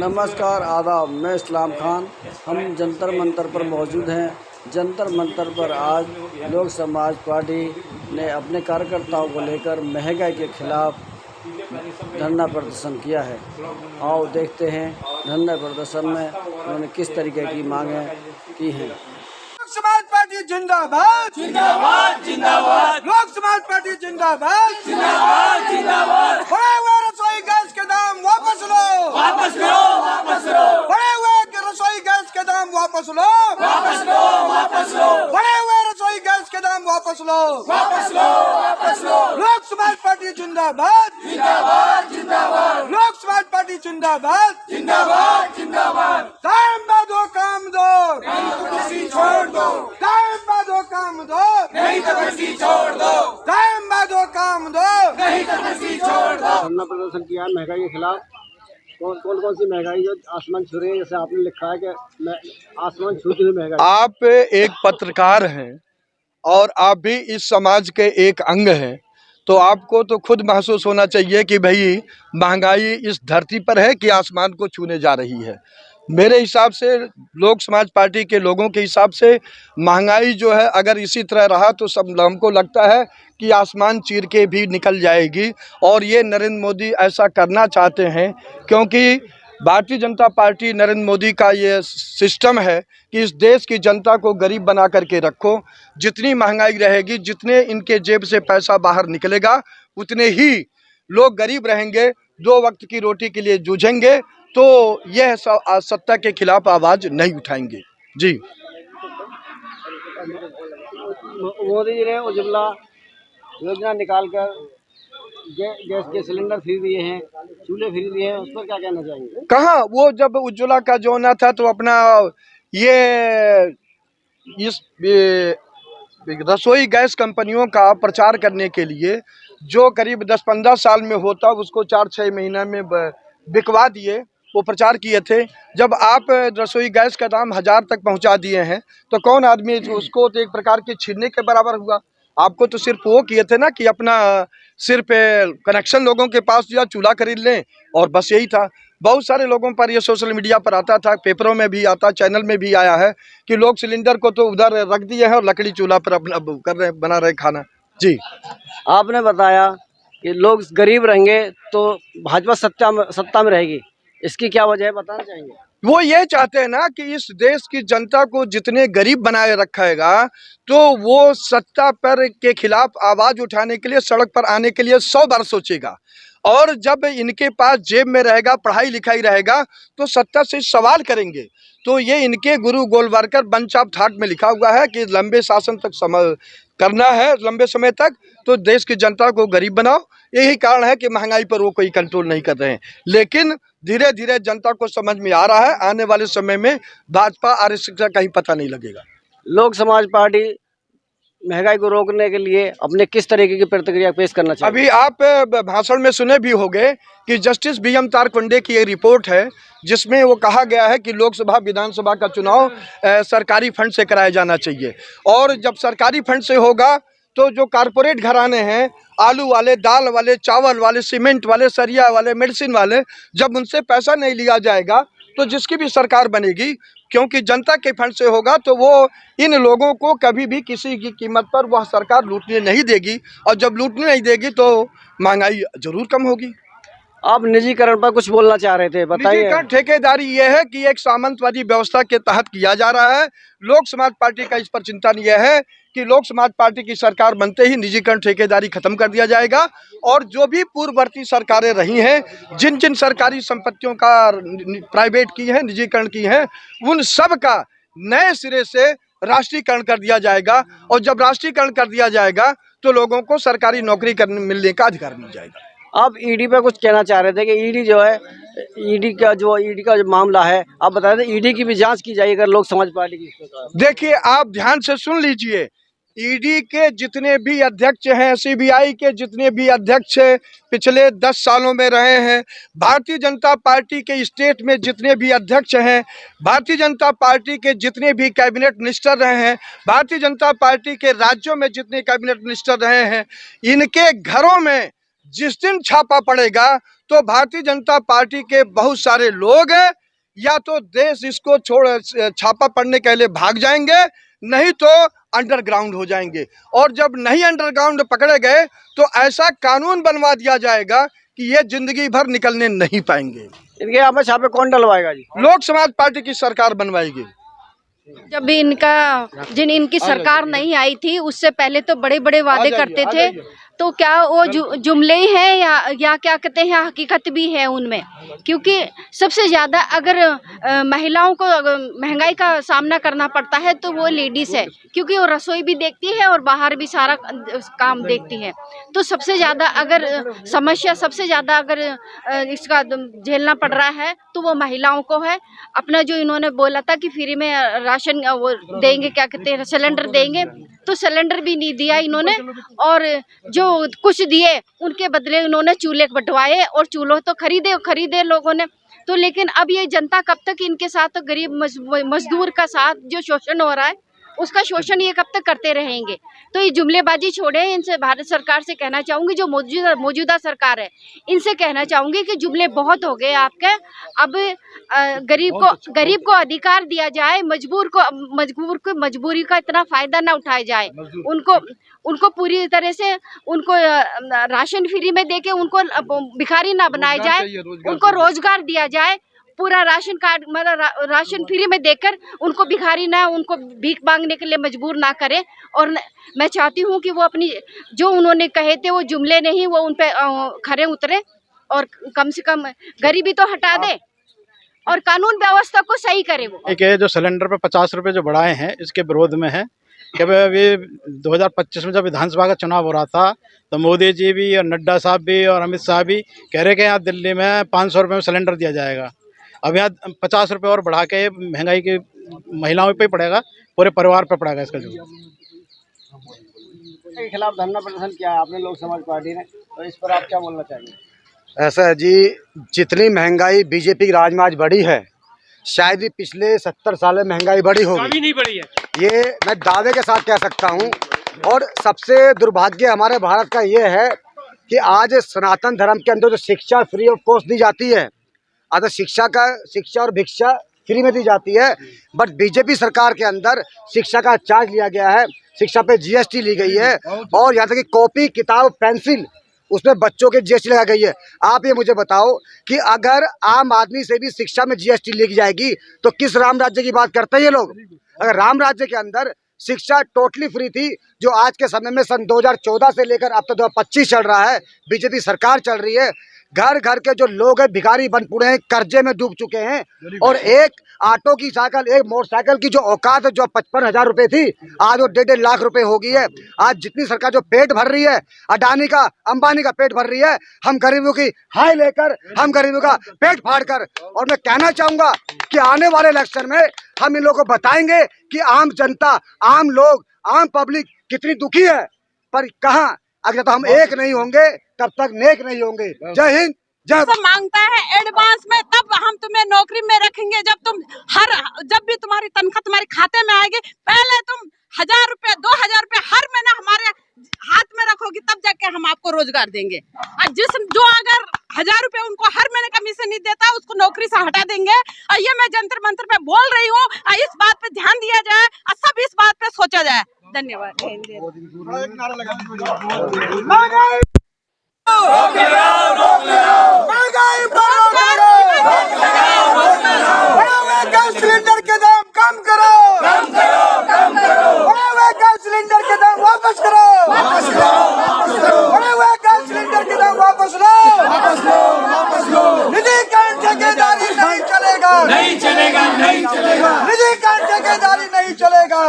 नमस्कार, आदाब। मैं इस्लाम खान। हम जंतर मंतर पर मौजूद हैं। जंतर मंतर पर आज लोक समाज पार्टी ने अपने कार्यकर्ताओं को लेकर महंगाई के खिलाफ धरना प्रदर्शन किया है। आओ देखते हैं धरना प्रदर्शन में उन्होंने किस तरीके की मांगें की हैं। लोक समाज पार्टी जिंदाबाद जिंदाबाद जिंदाबाद। लोक समाज पार्टी जिंदाबाद जिंदाबाद जिंदाबाद। बढ़े हुए रसोई गैस के दाम वापस लो, वापस लो, वापस लो। बढ़े हुए रसोई गैस के दाम वापस लो, वापस लो, वापस लो। बढ़े हुए रसोई गैस के दाम वापस लो, वापस लो, वापस लो। लोक समाज पार्टी जिंदाबाद जिंदाबाद जिंदाबाद। लोक समाज पार्टी जिंदाबाद जिंदाबाद जिंदाबाद। दाम दो, काम दो, नहीं तो कुर्सी छोड़ दो। दाम दो, काम दो, नहीं तो कुर्सी छोड़ दो। दाम दो, काम दो, नहीं तो कुर्सी छोड़ दो। धरना प्रदर्शन किया है महंगाई के खिलाफ। कौन सी महंगाई जो आसमान छू रही है, जैसे आपने लिखा है कि आसमान छूती हुई महंगाई। आप एक पत्रकार हैं और आप भी इस समाज के एक अंग हैं, तो आपको तो खुद महसूस होना चाहिए कि भाई महंगाई इस धरती पर है कि आसमान को छूने जा रही है। मेरे हिसाब से, लोक समाज पार्टी के लोगों के हिसाब से, महंगाई जो है अगर इसी तरह रहा तो सब हमको लगता है कि आसमान चीर के भी निकल जाएगी। और ये नरेंद्र मोदी ऐसा करना चाहते हैं क्योंकि भारतीय जनता पार्टी, नरेंद्र मोदी का ये सिस्टम है कि इस देश की जनता को गरीब बना करके रखो। जितनी महंगाई रहेगी, जितने इनके जेब से पैसा बाहर निकलेगा, उतने ही लोग गरीब रहेंगे, दो वक्त की रोटी के लिए जूझेंगे, तो यह सत्ता के खिलाफ आवाज़ नहीं उठाएंगे। जी, मोदी जी ने उज्ज्वला योजना निकालकर गैस के सिलेंडर फ्री दिए हैं, चूल्हे फ्री दिए हैं, उस पर क्या कहना चाहेंगे? कहाँ वो जब उज्ज्वला का जो ना था तो अपना इस रसोई गैस कंपनियों का प्रचार करने के लिए जो करीब 10-15 साल में होता उसको 4-6 महीना में बिकवा दिए, वो प्रचार किए थे। जब आप रसोई गैस का दाम 1000 तक पहुंचा दिए हैं तो कौन आदमी उसको तो एक प्रकार के छीनने के बराबर हुआ। आपको तो सिर्फ वो किए थे ना कि अपना सिर्फ कनेक्शन लोगों के पास या चूल्हा खरीद लें, और बस यही था। बहुत सारे लोगों पर ये सोशल मीडिया पर आता था, पेपरों में भी आता, चैनल में भी आया है कि लोग सिलेंडर को तो उधर रख दिए हैं और लकड़ी चूल्हा पर अपना कर रहे, बना रहे खाना। जी, आपने बताया कि लोग गरीब रहेंगे तो भाजपा सत्ता में रहेगी, इसकी क्या वजह है बताना चाहेंगे? वो ये चाहते हैं ना कि इस देश की जनता को जितने गरीब बनाए रखेगा तो वो सत्ता पर के खिलाफ आवाज उठाने के लिए, सड़क पर आने के लिए 100 बार सोचेगा। और जब इनके पास जेब में रहेगा, पढ़ाई लिखाई रहेगा, तो सत्ता से सवाल करेंगे। तो ये इनके गुरु गोलवारकर बंच ऑफ थॉट में लिखा हुआ है कि लंबे शासन तक समय करना है, लंबे समय तक, तो देश की जनता को गरीब बनाओ। यही कारण है कि महंगाई पर वो कोई कंट्रोल नहीं कर रहे हैं। लेकिन धीरे धीरे जनता को समझ में आ रहा है, आने वाले समय में भाजपा आरएसएस का कहीं पता नहीं लगेगा। लोक समाज पार्टी महंगाई को रोकने के लिए अपने किस तरीके की प्रतिक्रिया पेश करना चाहिए? अभी आप भाषण में सुने भी होंगे कि जस्टिस बीएम तारकुंडे की एक रिपोर्ट है जिसमें वो कहा गया है कि लोकसभा विधानसभा का चुनाव सरकारी फंड से कराया जाना चाहिए। और जब सरकारी फंड से होगा तो जो कारपोरेट घराने हैं, आलू वाले, दाल वाले, चावल वाले, सीमेंट वाले, सरिया वाले, मेडिसिन वाले, जब उनसे पैसा नहीं लिया जाएगा तो जिसकी भी सरकार बनेगी, क्योंकि जनता के फंड से होगा, तो वो इन लोगों को कभी भी किसी की कीमत पर वह सरकार लूटने नहीं देगी। और जब लूटने नहीं देगी तो महंगाई जरूर कम होगी। आप निजीकरण पर कुछ बोलना चाह रहे थे, बताइए। निजीकरण ठेकेदारी यह है कि एक सामंतवादी व्यवस्था के तहत किया जा रहा है। लोक समाज पार्टी का इस पर चिंतन यह है कि लोक समाज पार्टी की सरकार बनते ही निजीकरण ठेकेदारी खत्म कर दिया जाएगा। और जो भी पूर्ववर्ती सरकारें रही हैं, जिन जिन सरकारी संपत्तियों का प्राइवेट की है, निजीकरण की है, उन सब का नए सिरे से राष्ट्रीयकरण कर दिया जाएगा। और जब राष्ट्रीयकरण कर दिया जाएगा तो लोगों को सरकारी नौकरी करने मिलने का अधिकार मिल जाएगा। आप ईडी पे कुछ कहना चाह रहे थे कि ईडी जो है, ईडी का जो मामला है, आप बता रहे थे ईडी की भी जांच की जाएगी अगर लोक समाज पार्टी की। देखिए, आप ध्यान से सुन लीजिए, ईडी के जितने भी अध्यक्ष हैं, सीबीआई के जितने भी अध्यक्ष पिछले 10 सालों में रहे हैं, भारतीय जनता पार्टी के स्टेट में जितने भी अध्यक्ष हैं, भारतीय जनता पार्टी के जितने भी कैबिनेट मिनिस्टर रहे हैं, भारतीय जनता पार्टी के राज्यों में जितने कैबिनेट मिनिस्टर रहे हैं, इनके घरों में जिस दिन छापा पड़ेगा तो भारतीय जनता पार्टी के बहुत सारे लोग या तो देश इसको छोड़ छापा पड़ने के लिए भाग जाएंगे, नहीं तो अंडरग्राउंड हो जाएंगे। और जब नहीं अंडरग्राउंड पकड़े गए तो ऐसा कानून बनवा दिया जाएगा कि ये जिंदगी भर निकलने नहीं पाएंगे। इनके यहाँ पे छापे कौन डलवाएगा जी? लोक समाज पार्टी की सरकार बनवाएगी। जब भी इनकी सरकार नहीं आई थी उससे पहले तो बड़े बड़े वादे करते थे, तो क्या वो जुमले ही हैं या क्या कहते हैं, हकीकत भी है उनमें? क्योंकि सबसे ज़्यादा अगर महिलाओं को महंगाई का सामना करना पड़ता है तो वो लेडीज़ है, क्योंकि वो रसोई भी देखती है और बाहर भी सारा काम देखती है। तो सबसे ज़्यादा अगर समस्या अगर इसका झेलना पड़ रहा है तो वो महिलाओं को है। अपना जो इन्होंने बोला था कि फ्री में राशन वो देंगे, क्या कहते हैं, सिलेंडर देंगे, तो सिलेंडर भी नहीं दिया इन्होंने, और जो कुछ दिए उनके बदले उन्होंने चूल्हे बंटवाए और चूल्हे तो खरीदे लोगों ने। तो लेकिन अब ये जनता कब तक इनके साथ, गरीब मजदूर का साथ जो शोषण हो रहा है उसका शोषण ये कब तक करते रहेंगे? तो ये जुमलेबाजी छोड़े। इनसे भारत सरकार से कहना चाहूँगी, जो मौजूदा सरकार है, इनसे कहना चाहूँगी कि जुमले बहुत हो गए आपके। अब गरीब को अधिकार दिया जाए, मजबूर को मजबूरी का इतना फायदा ना उठाया जाए। उनको पूरी तरह से उनको राशन फ्री में देके उनको भिखारी ना बनाया जाए, उनको रोजगार दिया जाए। पूरा राशन कार्ड मतलब राशन फ्री में देकर उनको भिखारी ना, उनको भीख मांगने के लिए मजबूर ना करे। और मैं चाहती हूँ कि वो अपनी जो उन्होंने कहे थे वो जुमले नहीं, वो उन पे खरे उतरे और कम से कम गरीबी तो हटा दे और कानून व्यवस्था को सही करे। वो एक जो सिलेंडर पे 50 रुपए जो बढ़ाए हैं, इसके विरोध में है कि अभी 2025 में जब विधानसभा का चुनाव हो रहा था तो मोदी जी भी और नड्डा साहब भी और अमित शाह भी कह रहे कि यहाँ दिल्ली में 500 रुपये में सिलेंडर दिया जाएगा। अब यहाँ 50 रुपये और बढ़ा के महंगाई की महिलाओं पे पड़ेगा, पूरे परिवार पे पड़ेगा इसका। जो के खिलाफ धरना प्रदर्शन किया आपने लोक समाज पार्टी ने, तो इस पर आप क्या बोलना चाहेंगे? ऐसा है जी, जितनी महंगाई बीजेपी की राज में आज बढ़ी है, शायद ही पिछले 70 साल में महंगाई बढ़ी होगी। कभी नहीं बढ़ी है, ये मैं दावे के साथ कह सकता हूँ। और सबसे दुर्भाग्य हमारे भारत का ये है कि आज सनातन धर्म के अंदर जो शिक्षा फ्री ऑफ कॉस्ट दी जाती है, आज शिक्षा और भिक्षा फ्री में दी जाती है, बट बीजेपी सरकार के अंदर शिक्षा का चार्ज लिया गया है, शिक्षा पे जीएसटी ली गई है, और यहाँ तक कि कॉपी, किताब, पेंसिल, उसमें बच्चों के जीएसटी लगा गई है। आप ये मुझे बताओ कि अगर आम आदमी से भी शिक्षा में जीएसटी ली जाएगी तो किस राम राज्य की बात करते हैं ये लोग? अगर राम राज्य के अंदर शिक्षा टोटली फ्री थी, जो आज के समय में सन 2014 से लेकर अब तक 2025 चल रहा है, बीजेपी सरकार चल रही है, घर घर के जो लोग हैं भिखारी बन पड़े हैं, कर्जे में डूब चुके हैं, और एक ऑटो की साइकिल, एक मोटरसाइकिल की जो औकात जो 55,000 रुपए थी, आज वो 1.5 लाख रुपए हो गई है। आज जितनी सरकार जो पेट भर रही है, अडानी का, अंबानी का पेट भर रही है, हम गरीबों की हाय लेकर, हम गरीबों का पेट फाड़ कर। और मैं कहना चाहूंगा कि आने वाले इलेक्शन में हम इन लोगों को बताएंगे कि आम जनता, आम लोग, आम पब्लिक कितनी दुखी है। पर कहाँ, अगर तो हम एक नहीं होंगे तब तक नेक नहीं होंगे। जय हिंद, जय। मांगता है एडवांस में, तब हम तुम्हें नौकरी में रखेंगे। जब भी तुम्हारी तनख्वाह तुम्हारे खाते में आएगी, पहले तुम 1000 रुपए, 2000 रुपए हर महीना हमारे हाथ में रखोगी, तब जाके हम आपको रोजगार देंगे। और जो अगर 1000 रुपए उनको हर महीने कमीशन नहीं देता, उसको नौकरी से हटा देंगे। और ये मैं जंतर मंतर पे बोल रही हूँ, इस बात पे ध्यान दिया जाए और सब इस बात पे सोचा जाए। धन्यवाद। गैस सिलेंडर के दाम कम करो, बढ़े हुए गैस सिलेंडर के दाम वापस करो, बढ़े हुए गैस सिलेंडर के दाम वापस लो। निधि का ठेकेदारी नहीं चलेगा, निधि का ठेकेदारी नहीं चलेगा।